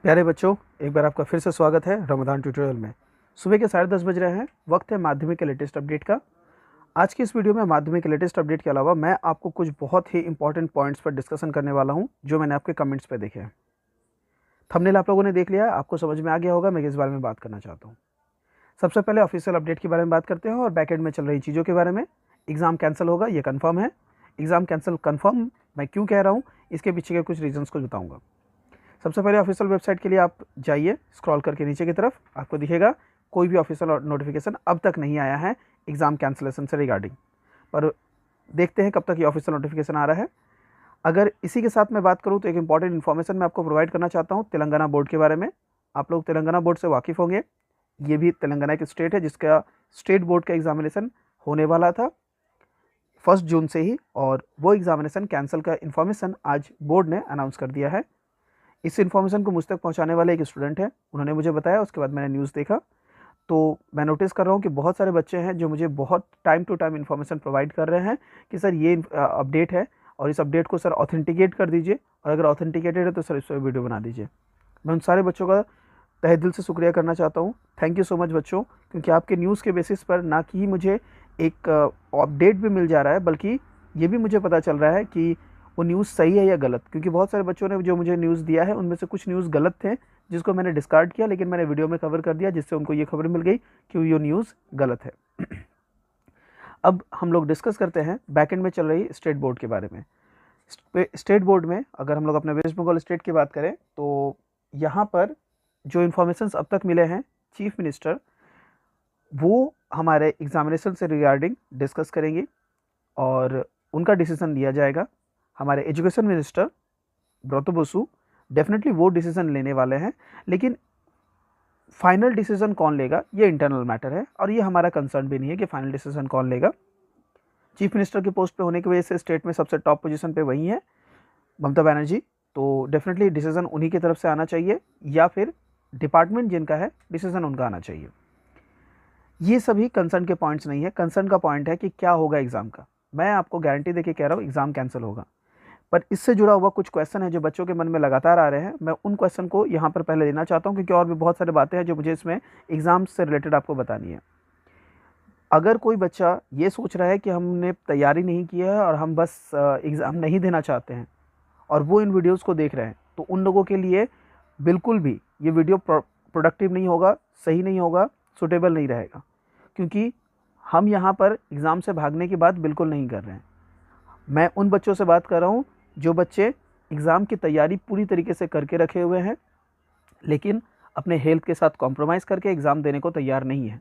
प्यारे बच्चों, एक बार आपका फिर से स्वागत है रमज़ान ट्यूटोरियल में। सुबह के 10:30 बज रहे हैं, वक्त है माध्यमिक के लेटेस्ट अपडेट का। आज की इस वीडियो में माध्यमिक के लेटेस्ट अपडेट के अलावा मैं आपको कुछ बहुत ही इंपॉर्टेंट पॉइंट्स पर डिस्कशन करने वाला हूं, जो मैंने आपके कमेंट्स पे देखे हैं। थंबनेल आप लोगों ने देख लिया है, आपको समझ में आ गया होगा मैं किस बारे में बात करना चाहता हूँ। सबसे पहले ऑफिशियल अपडेट के बारे में बात करते हैं और बैकएंड में चल रही चीज़ों के बारे में। एग्ज़ाम कैंसिल होगा, ये कन्फर्म है। एग्ज़ाम कैंसिल कन्फर्म मैं क्यों कह रहा हूँ, इसके पीछे के कुछ रीजन्स को बताऊँगा। सबसे पहले ऑफिशियल वेबसाइट के लिए आप जाइए, स्क्रॉल करके नीचे की तरफ आपको दिखेगा कोई भी ऑफिशियल नोटिफिकेशन अब तक नहीं आया है एग्ज़ाम कैंसिलेशन से रिगार्डिंग, पर देखते हैं कब तक ये ऑफिशियल नोटिफिकेशन आ रहा है। अगर इसी के साथ मैं बात करूं तो एक इंपॉर्टेंट इन्फॉर्मेशन मैं आपको प्रोवाइड करना चाहता हूं तेलंगाना बोर्ड के बारे में। आप लोग तेलंगाना बोर्ड से वाकिफ़ होंगे, ये भी तेलंगाना की स्टेट है जिसका स्टेट बोर्ड का एग्जामिनेशन होने वाला था 1 जून से ही, और वो एग्जामिनेशन कैंसिल का इन्फॉर्मेशन आज बोर्ड ने अनाउंस कर दिया है। इस इन्फॉर्मेशन को मुझ तक पहुंचाने वाले एक स्टूडेंट हैं, उन्होंने मुझे बताया, उसके बाद मैंने न्यूज़ देखा तो मैं नोटिस कर रहा हूं कि बहुत सारे बच्चे हैं जो मुझे बहुत time to time information provide कर रहे हैं कि सर ये अपडेट है और इस अपडेट को सर ऑथेंटिकेट कर दीजिए, और अगर ऑथेंटिकेटेड है तो सर इस पर वीडियो बना दीजिए। मैं उन सारे बच्चों का तहे दिल से शुक्रिया करना चाहता हूँ। थैंक यू सो मच बच्चों, क्योंकि आपके न्यूज़ के बेसिस पर ना कि मुझे एक अपडेट भी मिल जा रहा है, बल्कि ये भी मुझे पता चल रहा है कि वो न्यूज़ सही है या गलत। क्योंकि बहुत सारे बच्चों ने जो मुझे न्यूज़ दिया है उनमें से कुछ न्यूज़ गलत थे जिसको मैंने डिस्कार्ड किया, लेकिन मैंने वीडियो में कवर कर दिया जिससे उनको ये खबर मिल गई कि ये न्यूज़ गलत है। अब हम लोग डिस्कस करते हैं बैकएंड में चल रही स्टेट बोर्ड के बारे में। स्टेट बोर्ड में अगर हम लोग अपने वेस्ट बंगाल स्टेट की बात करें तो यहाँ पर जो इन्फॉर्मेशंस अब तक मिले हैं, चीफ मिनिस्टर वो हमारे एग्जामिनेशन से रिगार्डिंग डिस्कस करेंगे और उनका डिसीजन लिया जाएगा। हमारे एजुकेशन मिनिस्टर ब्रतो बसु डेफिनेटली वो डिसीजन लेने वाले हैं, लेकिन फाइनल डिसीजन कौन लेगा ये इंटरनल मैटर है और ये हमारा कंसर्न भी नहीं है कि फाइनल डिसीजन कौन लेगा। चीफ मिनिस्टर की पोस्ट पे होने की वजह से स्टेट में सबसे टॉप पोजीशन पे वही है ममता बनर्जी, तो डेफिनेटली डिसीजन उन्हीं की तरफ से आना चाहिए या फिर डिपार्टमेंट जिनका है डिसीजन उनका आना चाहिए। ये सभी कंसर्न के पॉइंट्स नहीं है। कंसर्न का पॉइंट है कि क्या होगा एग्ज़ाम का। मैं आपको गारंटी देके कह रहा हूँ एग्ज़ाम कैंसिल होगा, पर इससे जुड़ा हुआ कुछ क्वेश्चन है जो बच्चों के मन में लगातार आ रहे हैं। मैं उन क्वेश्चन को यहाँ पर पहले लेना चाहता हूँ, क्योंकि और भी बहुत सारी बातें हैं जो मुझे इसमें एग्ज़ाम से रिलेटेड आपको बतानी है। अगर कोई बच्चा ये सोच रहा है कि हमने तैयारी नहीं की है और हम बस एग्ज़ाम नहीं देना चाहते हैं और वो इन वीडियोज़ को देख रहे हैं, तो उन लोगों के लिए बिल्कुल भी ये वीडियो प्रोडक्टिव नहीं होगा, सही नहीं होगा, सूटेबल नहीं रहेगा। क्योंकि हम यहाँ पर एग्ज़ाम से भागने की बात बिल्कुल नहीं कर रहे हैं। मैं उन बच्चों से बात कर रहा हूँ जो बच्चे एग्ज़ाम की तैयारी पूरी तरीके से करके रखे हुए हैं, लेकिन अपने हेल्थ के साथ कॉम्प्रोमाइज़ करके एग्ज़ाम देने को तैयार नहीं है।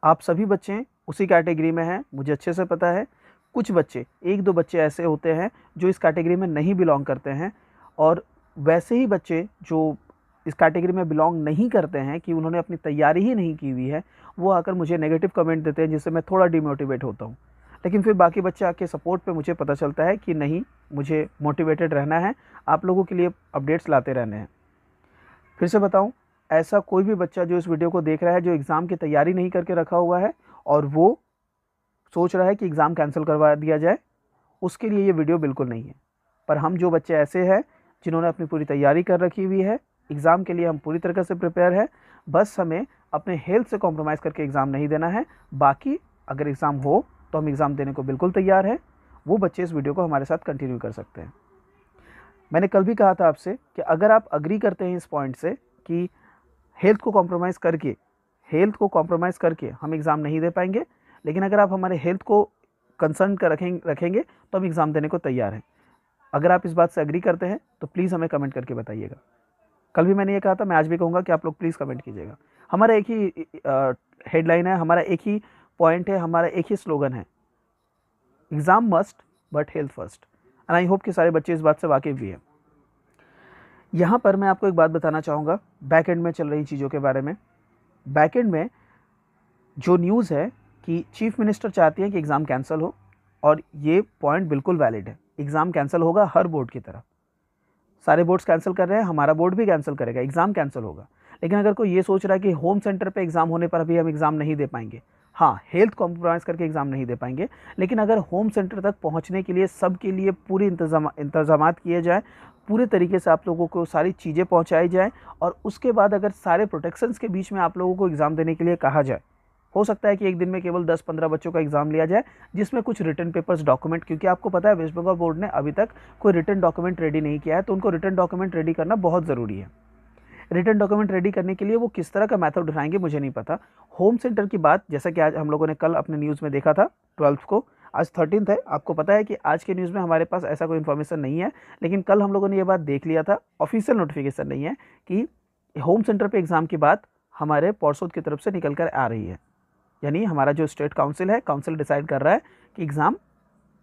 आप सभी बच्चे उसी कैटेगरी में हैं, मुझे अच्छे से पता है। कुछ बच्चे, 1-2 बच्चे ऐसे होते हैं जो इस कैटेगरी में नहीं बिलोंग करते हैं, और वैसे ही बच्चे जो इस कैटेगरी में बिलोंग नहीं करते हैं कि उन्होंने अपनी तैयारी ही नहीं की हुई है, वो आकर मुझे नेगेटिव कमेंट देते हैं जिससे मैं थोड़ा डिमोटिवेट होता हूँ। लेकिन फिर बाकी बच्चे आके सपोर्ट पे मुझे पता चलता है कि नहीं, मुझे मोटिवेटेड रहना है, आप लोगों के लिए अपडेट्स लाते रहने हैं। फिर से बताऊं, ऐसा कोई भी बच्चा जो इस वीडियो को देख रहा है जो एग्ज़ाम की तैयारी नहीं करके रखा हुआ है और वो सोच रहा है कि एग्ज़ाम कैंसिल करवा दिया जाए, उसके लिए ये वीडियो बिल्कुल नहीं है। पर हम जो बच्चे ऐसे हैं जिन्होंने अपनी पूरी तैयारी कर रखी हुई है, एग्ज़ाम के लिए हम पूरी तरीके से प्रिपेयर हैं, बस हमें अपने हेल्थ से कॉम्प्रोमाइज़ करके एग्ज़ाम नहीं देना है। बाकी अगर एग्ज़ाम हो तो हम एग्ज़ाम देने को बिल्कुल तैयार हैं। वो बच्चे इस वीडियो को हमारे साथ कंटिन्यू कर सकते हैं। मैंने कल भी कहा था आपसे कि अगर आप अग्री करते हैं इस पॉइंट से कि हेल्थ को कॉम्प्रोमाइज़ करके हम एग्ज़ाम नहीं दे पाएंगे, लेकिन अगर आप हमारे हेल्थ को कंसर्न कर रखेंगे तो हम एग्ज़ाम देने को तैयार हैं। अगर आप इस बात से अग्री करते हैं तो प्लीज़ हमें कमेंट करके बताइएगा। कल भी मैंने ये कहा था, मैं आज भी कहूँगा कि आप लोग प्लीज़ कमेंट कीजिएगा। हमारा एक ही हेडलाइन है, हमारा एक ही पॉइंट है, हमारा एक ही स्लोगन है, exam must but health first. And I hope कि सारे बच्चे इस बात से वाकिफ़ भी हैं। यहाँ पर मैं आपको एक बात बताना चाहूँगा बैकएंड में चल रही चीज़ों के बारे में। बैकएंड में जो न्यूज़ है कि चीफ मिनिस्टर चाहती हैं कि एग्ज़ाम कैंसिल हो, और ये पॉइंट बिल्कुल वैलिड है। एग्ज़ाम कैंसिल होगा हर बोर्ड की तरह, सारे बोर्ड्स कैंसिल कर रहे हैं, हमारा बोर्ड भी कैंसिल करेगा, एग्ज़ाम कैंसिल होगा। लेकिन अगर कोई ये सोच रहा है कि होम सेंटर पे एग्ज़ाम होने पर भी हम एग्ज़ाम नहीं दे पाएंगे, हाँ, हेल्थ कॉम्प्रोमाइज़ करके एग्ज़ाम नहीं दे पाएंगे, लेकिन अगर होम सेंटर तक पहुंचने के लिए सबके लिए पूरी इंतजामात किए जाए, पूरे तरीके से आप लोगों को सारी चीज़ें पहुंचाई जाएं और उसके बाद अगर सारे प्रोटेक्शंस के बीच में आप लोगों को एग्ज़ाम देने के लिए कहा जाए, हो सकता है कि एक दिन में केवल 10-15 बच्चों का एग्ज़ाम लिया जाए, जिसमें कुछ रिटन पेपर्स, डॉक्यूमेंट, क्योंकि आपको पता है वेस्ट बंगाल बोर्ड ने अभी तक कोई रिटन डॉक्यूमेंट रेडी नहीं किया है, तो उनको रिटन डॉक्यूमेंट रेडी करना बहुत ज़रूरी है। रिटन डॉक्यूमेंट रेडी करने के लिए वो किस तरह का मेथड उठाएंगे मुझे नहीं पता। होम सेंटर की बात, जैसा कि आज हम लोगों ने कल अपने न्यूज़ में देखा था 12th को, आज 13th है। आपको पता है कि आज के न्यूज़ में हमारे पास ऐसा कोई इन्फॉर्मेशन नहीं है, लेकिन कल हम लोगों ने ये बात देख लिया था, ऑफिशियल नोटिफिकेशन नहीं है, कि होम सेंटर पे एग्ज़ाम की बात हमारे पर्षद की तरफ से निकल कर आ रही है। यानी हमारा जो स्टेट काउंसिल है, काउंसिल डिसाइड कर रहा है कि एग्ज़ाम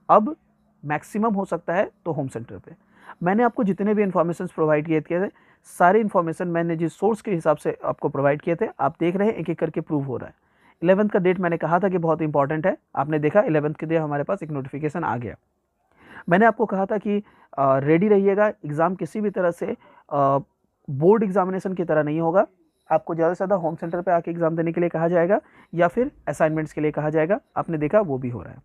अब मैक्सिमम हो सकता है तो होम सेंटर पे। मैंने आपको जितने भी इन्फॉर्मेशन प्रोवाइड किए थे, सारे इन्फॉर्मेशन मैंने जिस सोर्स के हिसाब से आपको प्रोवाइड किए थे, आप देख रहे हैं एक एक करके प्रूव हो रहा है। 11th का डेट मैंने कहा था कि बहुत इंपॉर्टेंट है, आपने देखा 11th के दिन हमारे पास एक नोटिफिकेशन आ गया। मैंने आपको कहा था कि रेडी रहिएगा, एग्ज़ाम किसी भी तरह से बोर्ड एग्जामिनेशन की तरह नहीं होगा। आपको ज़्यादा से ज़्यादा होम सेंटर पे आके एग्ज़ाम देने के लिए कहा जाएगा या फिर असाइनमेंट्स के लिए कहा जाएगा। आपने देखा वो भी हो रहा है।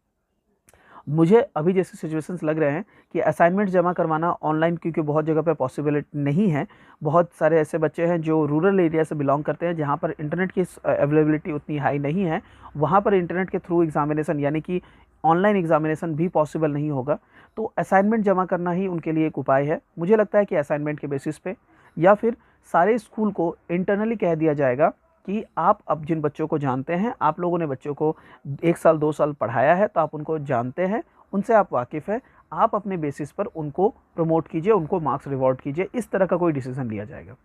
मुझे अभी जैसे सिचुएशंस लग रहे हैं कि असाइनमेंट जमा करवाना ऑनलाइन, क्योंकि बहुत जगह पे पॉसिबिलिटी नहीं है। बहुत सारे ऐसे बच्चे हैं जो रूरल एरिया से बिलोंग करते हैं, जहाँ पर इंटरनेट की अवेलेबिलिटी उतनी हाई नहीं है, वहाँ पर इंटरनेट के थ्रू एग्जामिनेशन यानी कि ऑनलाइन एग्जामिनेशन भी पॉसिबल नहीं होगा। तो असाइनमेंट जमा करना ही उनके लिए एक उपाय है। मुझे लगता है कि असाइनमेंट के बेसिस पे या फिर सारे स्कूल को इंटरनली कह दिया जाएगा कि आप अब जिन बच्चों को जानते हैं, आप लोगों ने बच्चों को 1 साल 2 साल पढ़ाया है, तो आप उनको जानते हैं, उनसे आप वाकिफ़ हैं, आप अपने बेसिस पर उनको प्रमोट कीजिए, उनको मार्क्स रिवॉर्ड कीजिए। इस तरह का कोई डिसीजन लिया जाएगा।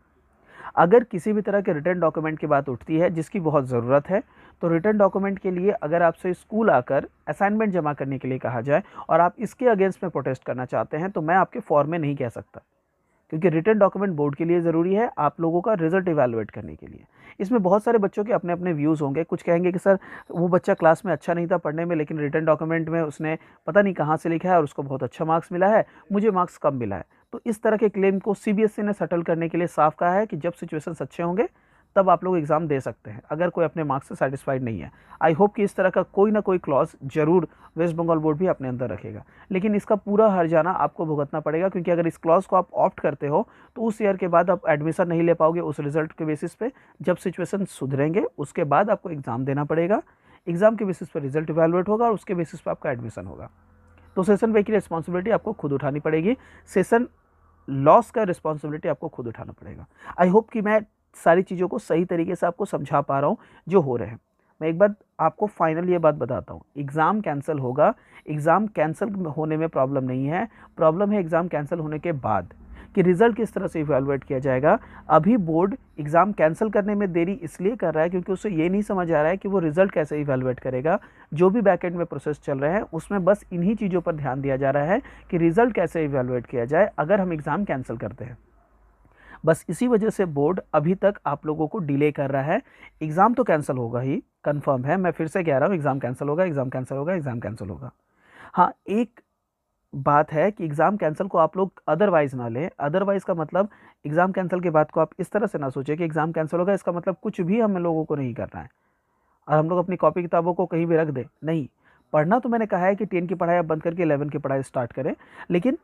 अगर किसी भी तरह के रिटर्न डॉक्यूमेंट की बात उठती है जिसकी बहुत ज़रूरत है, तो रिटर्न डॉक्यूमेंट के लिए अगर आपसे स्कूल आकर असाइनमेंट जमा करने के लिए कहा जाए और आप इसके अगेंस्ट में प्रोटेस्ट करना चाहते हैं, तो मैं आपके फॉर में नहीं कह सकता, क्योंकि रिटन डॉक्यूमेंट बोर्ड के लिए ज़रूरी है, आप लोगों का रिजल्ट इवैल्यूएट करने के लिए। इसमें बहुत सारे बच्चों के अपने अपने व्यूज़ होंगे। कुछ कहेंगे कि सर वो बच्चा क्लास में अच्छा नहीं था पढ़ने में, लेकिन रिटन डॉक्यूमेंट में उसने पता नहीं कहाँ से लिखा है और उसको बहुत अच्छा मार्क्स मिला है, मुझे मार्क्स कम मिला है। तो इस तरह के क्लेम को सीबीएसई ने सेटल करने के लिए साफ कहा है कि जब सिचुएशंस अच्छे होंगे तब आप लोग एग्ज़ाम दे सकते हैं, अगर कोई अपने मार्क्स से सैटिस्फाइड नहीं है। आई होप कि इस तरह का कोई ना कोई क्लॉज ज़रूर वेस्ट बंगाल बोर्ड भी अपने अंदर रखेगा, लेकिन इसका पूरा हर्जाना आपको भुगतना पड़ेगा, क्योंकि अगर इस क्लॉज को आप ऑप्ट करते हो तो उस ईयर के बाद आप एडमिशन नहीं ले पाओगे उस रिजल्ट के बेसिस पे। जब सिचुएशन सुधरेंगे उसके बाद आपको एग्ज़ाम देना पड़ेगा, एग्ज़ाम के बेसिस पर रिजल्ट इवैल्यूएट होगा और उसके बेसिस पर आपका एडमिशन होगा। तो सेशन पे की रिस्पॉन्सिबिलिटी आपको खुद उठानी पड़ेगी, सेशन लॉस का रिस्पॉन्सिबिलिटी आपको खुद उठाना पड़ेगा। आई होप कि मैं सारी चीज़ों को सही तरीके से आपको समझा पा रहा हूँ जो हो रहे हैं। मैं एक बार आपको फाइनल ये बात बताता हूँ, एग्ज़ाम कैंसिल होगा। एग्ज़ाम कैंसिल होने में प्रॉब्लम नहीं है, प्रॉब्लम है एग्ज़ाम कैंसिल होने के बाद कि रिज़ल्ट किस तरह से इवैल्यूएट किया जाएगा। अभी बोर्ड एग्ज़ाम कैंसिल करने में देरी इसलिए कर रहा है क्योंकि उसे ये नहीं समझ आ रहा है कि वो रिज़ल्ट कैसे इवैल्यूएट करेगा। जो भी बैकएंड में प्रोसेस चल रहे हैं उसमें बस इन्हीं चीज़ों पर ध्यान दिया जा रहा है कि रिज़ल्ट कैसे इवैल्यूएट किया जाए अगर हम एग्ज़ाम कैंसिल करते हैं। बस इसी वजह से बोर्ड अभी तक आप लोगों को डिले कर रहा है। एग्ज़ाम तो कैंसिल होगा ही, कंफर्म है। मैं फिर से कह रहा हूँ, एग्ज़ाम कैंसिल होगा, एग्ज़ाम कैंसिल होगा, एग्ज़ाम कैंसिल होगा। हाँ, एक बात है कि एग्ज़ाम कैंसिल को आप लोग अदरवाइज़ ना लें। अदरवाइज़ का मतलब एग्ज़ाम कैंसिल के बाद को आप इस तरह से ना सोचें कि एग्ज़ाम कैंसिल होगा, इसका मतलब कुछ भी हम लोगों को नहीं करना है और हम लोग अपनी कॉपी किताबों को कहीं भी रख दें। नहीं, पढ़ना तो मैंने कहा है कि 10 की पढ़ाई आप बंद करके 11 की पढ़ाई स्टार्ट करें, लेकिन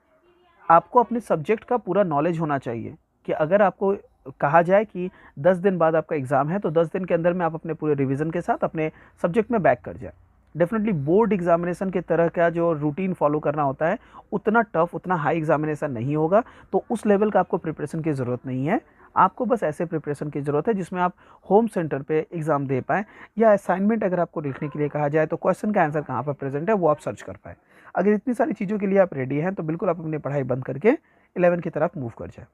आपको अपने सब्जेक्ट का पूरा नॉलेज होना चाहिए कि अगर आपको कहा जाए कि 10 दिन बाद आपका एग्ज़ाम है, तो 10 दिन के अंदर में आप अपने पूरे रिवीजन के साथ अपने सब्जेक्ट में बैक कर जाए। डेफिनेटली बोर्ड एग्जामिनेशन के तरह का जो रूटीन फॉलो करना होता है उतना टफ, उतना हाई एग्जामिनेशन नहीं होगा, तो उस लेवल का आपको प्रिपरेशन की ज़रूरत नहीं है। आपको बस ऐसे प्रिपरेशन की ज़रूरत है जिसमें आप होम सेंटर पे एग्ज़ाम दे पाएँ, या असाइनमेंट अगर आपको लिखने के लिए कहा जाए तो क्वेश्चन का आंसर कहाँ पर प्रेजेंट है वो आप सर्च कर पाएँ। अगर इतनी सारी चीज़ों के लिए आप रेडी हैं तो बिल्कुल आप अपनी पढ़ाई बंद करके 11 की तरफ मूव कर जाए।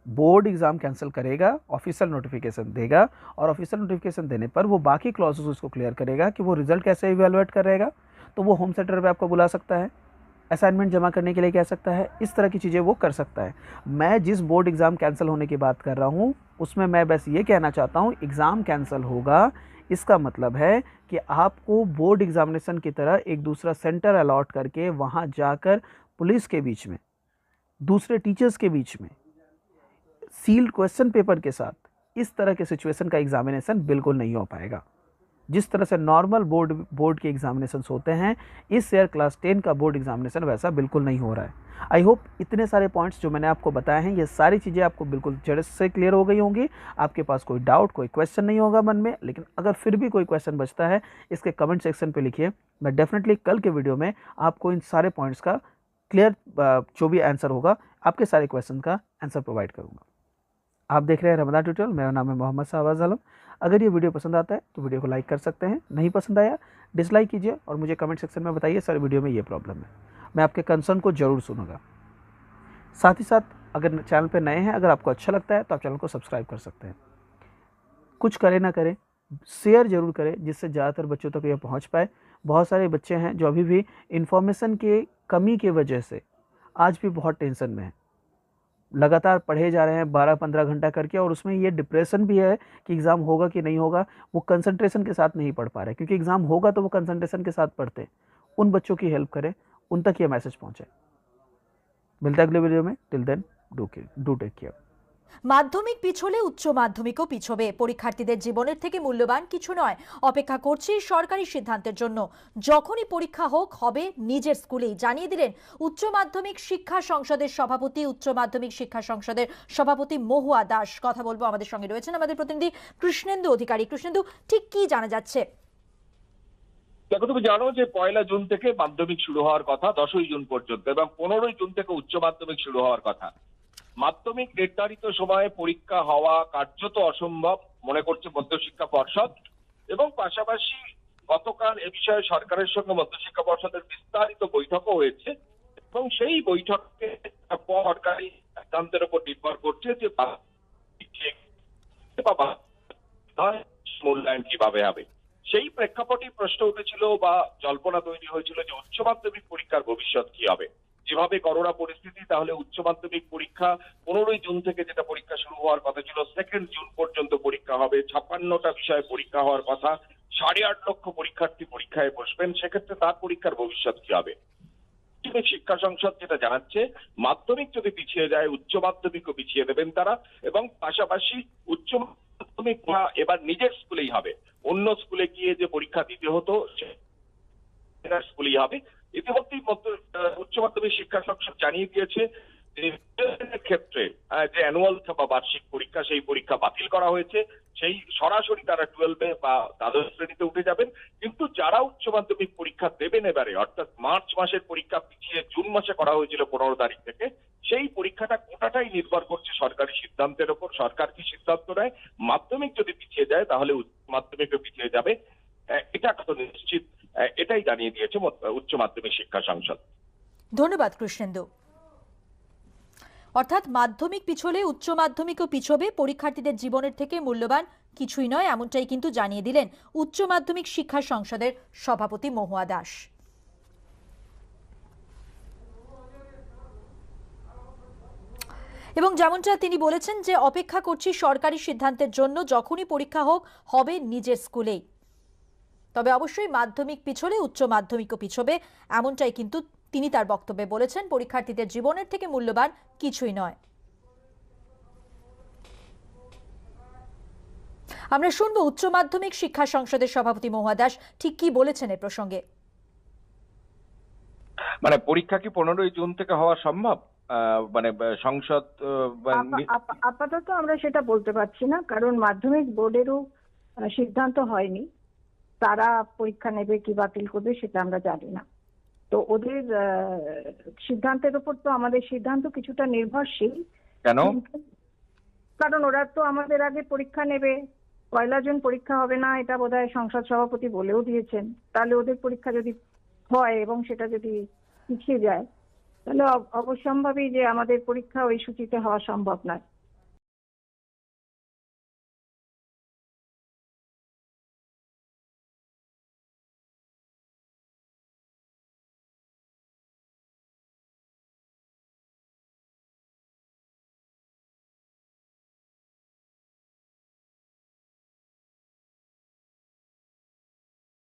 बोर्ड एग्ज़ाम कैंसिल करेगा, ऑफिशियल नोटिफिकेशन देगा और ऑफिशियल नोटिफिकेशन देने पर वो बाकी क्लॉजेस उसको क्लियर करेगा कि वो रिजल्ट कैसे इवैल्यूएट करेगा। तो वो होम सेंटर पे आपको बुला सकता है, असाइनमेंट जमा करने के लिए कह सकता है, इस तरह की चीज़ें वो कर सकता है। मैं जिस बोर्ड एग्ज़ाम कैंसिल होने की बात कर रहा हूँ उसमें मैं बस ये कहना चाहता हूँ, एग्ज़ाम कैंसिल होगा इसका मतलब है कि आपको बोर्ड एग्ज़ामिनेशन की तरह एक दूसरा सेंटर अलॉट करके वहाँ जाकर पुलिस के बीच में, दूसरे टीचर्स के बीच में, सील्ड क्वेश्चन पेपर के साथ इस तरह के सिचुएशन का एग्जामिनेशन बिल्कुल नहीं हो पाएगा। जिस तरह से नॉर्मल बोर्ड के एग्जामिनेशंस होते हैं, इस ईयर क्लास 10 का बोर्ड एग्जामिनेशन वैसा बिल्कुल नहीं हो रहा है। आई होप इतने सारे पॉइंट्स जो मैंने आपको बताए हैं, ये सारी चीज़ें आपको बिल्कुल जड़ से क्लियर हो गई होंगी। आपके पास कोई डाउट, कोई क्वेश्चन नहीं होगा मन में, लेकिन अगर फिर भी कोई क्वेश्चन बचता है, इसके कमेंट सेक्शन पे लिखिए। मैं डेफिनेटली कल के वीडियो में आपको इन सारे पॉइंट्स का क्लियर जो भी आंसर होगा, आपके सारे क्वेश्चन का आंसर प्रोवाइड करूँगा। आप देख रहे हैं रमदान ट्यूटोरियल, मेरा नाम है मोहम्मद शहबाज आलम। अगर ये वीडियो पसंद आता है तो वीडियो को लाइक कर सकते हैं, नहीं पसंद आया डिसलाइक कीजिए और मुझे कमेंट सेक्शन में बताइए सर वीडियो में ये प्रॉब्लम है। मैं आपके कंसर्न को जरूर सुनूंगा। साथ ही साथ अगर चैनल पर नए हैं, अगर आपको अच्छा लगता है तो आप चैनल को सब्सक्राइब कर सकते हैं। कुछ करें ना करें, शेयर जरूर करें, जिससे ज़्यादातर बच्चों तक यह पहुँच पाए। बहुत सारे बच्चे हैं जो अभी भी इन्फॉर्मेशन के कमी की वजह से आज भी बहुत टेंशन में हैं, लगातार पढ़े जा रहे हैं 12-15 घंटा करके, और उसमें ये डिप्रेशन भी है कि एग्ज़ाम होगा कि नहीं होगा। वो कंसंट्रेशन के साथ नहीं पढ़ पा रहे, क्योंकि एग्ज़ाम होगा तो वो कंसंट्रेशन के साथ पढ़ते हैं। उन बच्चों की हेल्प करें, उन तक ये मैसेज पहुँचे। मिलता है अगले वीडियो में। Till then do take care. মাধ্যমিক পিছলে উচ্চ মাধ্যমিকও পিছবে। পরীক্ষার্থীদের জীবনের থেকে মূল্যবান কিছু নয়। অপেক্ষা করছি সরকারি সিদ্ধান্তের জন্য। যখনই পরীক্ষা হোক হবে নিজের স্কুলেই, জানিয়ে দিলেন উচ্চ মাধ্যমিক শিক্ষা সংসদের সভাপতি, উচ্চ মাধ্যমিক শিক্ষা সংসদের সভাপতি মহুয়া দাস। কথা বলবো, আমাদের সঙ্গে রয়েছেন আমাদের প্রতিনিধি কৃষ্ণেন্দু অধিকারী। কৃষ্ণেন্দু, ঠিক কি জানা যাচ্ছে? দেখো, তুমি জানো যে 1 জুন থেকে মাধ্যমিক শুরু হওয়ার কথা 10 জুন পর্যন্ত, এবং 15 জুন থেকে উচ্চ মাধ্যমিক শুরু হওয়ার কথা। মাধ্যমিক নির্ধারিত সময়ে পরীক্ষা হওয়া কার্যত অসম্ভব মনে করছে মধ্যশিক্ষা পর্ষদ, এবং পাশাপাশি গতকাল এ বিষয়ে সরকারের সঙ্গে মধ্যশিক্ষা পর্ষদের বিস্তারিত বৈঠকও হয়েছে, এবং সেই বৈঠকে সরকারি সিদ্ধান্তের উপর নির্ভর করছে যে মূল্যায়ন কিভাবে হবে। সেই প্রেক্ষাপটে প্রশ্ন উঠেছিল বা জল্পনা তৈরি হয়েছিল যে উচ্চ মাধ্যমিক পরীক্ষার ভবিষ্যৎ কি হবে। যেভাবে করোনা পরিস্থিতি, তাহলে উচ্চ মাধ্যমিক পরীক্ষা 15 জুন থেকে যেটা পরীক্ষা শুরু হওয়ার কথা ছিল 2 জুন পর্যন্ত পরীক্ষা হবে। 56টা বিষয়ে পরীক্ষা হওয়ার কথা, 8.5 লক্ষ পরীক্ষার্থী পরীক্ষায় বসবেন। সেক্ষেত্রে তার পরীক্ষার ভবিষ্যৎ কি হবে? শিক্ষা সংসদ যেটা জানাচ্ছে, মাধ্যমিক যদি পিছিয়ে যায় উচ্চ মাধ্যমিকও পিছিয়ে দেবেন তারা, এবং পাশাপাশি উচ্চ মাধ্যমিক এবার নিজের স্কুলেই হবে। অন্য স্কুলে গিয়ে যে পরীক্ষা দিতে হতো সেটা স্কুলেই হবে। ইতিমধ্যেই উচ্চ মাধ্যমিক শিক্ষা সংসদ জানিয়ে দিয়েছে যে ক্ষেত্রে যে অ্যানুয়াল বা বার্ষিক পরীক্ষা, সেই পরীক্ষা বাতিল করা হয়েছে। সেই সরাসরি তারা 12 বা দ্বাদশ শ্রেণীতে উঠে যাবেন। কিন্তু যারা উচ্চ মাধ্যমিক পরীক্ষা দেবেন এবারে, অর্থাৎ মার্চ মাসের পরীক্ষা পিছিয়ে জুন মাসে করা হয়েছিল 15 তারিখ থেকে, সেই পরীক্ষাটা গোটাটাই নির্ভর করছে সরকারি সিদ্ধান্তের উপর। সরকার কি সিদ্ধান্ত নেয়, মাধ্যমিক যদি পিছিয়ে যায় তাহলে উচ্চ মাধ্যমিকও পিছিয়ে যাবে, এটা কত নিশ্চিত, এটাই জানিয়ে দিয়েছে উচ্চ মাধ্যমিক শিক্ষা সংসদ। ধন্যবাদ কৃষ্ণেন্দু। অর্থাৎ মাধ্যমিক পিছলে উচ্চ মাধ্যমিকও পিছবে, পরীক্ষার্থীদের জীবনের থেকে মূল্যবান কিছুই নয়, এমনটাই কিন্তু জানিয়ে দিলেন উচ্চ মাধ্যমিক শিক্ষা সংসদের সভাপতি মহুয়া দাস। এবং যেমনটা তিনি বলেছেন যে অপেক্ষা করছি সরকারি সিদ্ধান্তের জন্য, যখনই পরীক্ষা হোক হবে নিজের স্কুলেই। তবে অবশ্যই মাধ্যমিক পিছলে উচ্চ মাধ্যমিকও পিছবে, এমনটাই কিন্তু তিনি তার বক্তব্যে বলেছেন। পরীক্ষার্থীদের জীবনের থেকে মূল্যবান কিছুই নয়। আমরা শুনবো উচ্চ মাধ্যমিক শিক্ষা সংসদের সভাপতি মহুয়া দাস ঠিক কি বলেছেন এ প্রসঙ্গে। মানে পরীক্ষা কি 15 জুন থেকে হওয়া সম্ভব? মানে সংসদ আপাতত আমরা সেটা বলতে পারছি না, কারণ মাধ্যমিক বোর্ডেরও সিদ্ধান্ত হয়নি তারা পরীক্ষা নেবে কি বাতিল করবে, সেটা আমরা জানি না। তো ওদের সিদ্ধান্তের উপর তো আমাদের সিদ্ধান্ত কিছুটা নির্ভরশীল। কেন? কারণ ওরা তো আমাদের আগে পরীক্ষা নেবে। 1 জুন পরীক্ষা হবে না, এটা বোধহয় সংসদ সভাপতি বলেও দিয়েছেন। তাহলে ওদের পরীক্ষা যদি হয় এবং সেটা যদি পিছিয়ে যায়, তাহলে অবশ্যম্ভাবী যে আমাদের পরীক্ষা ওই সূচিতে হওয়া সম্ভব নয়।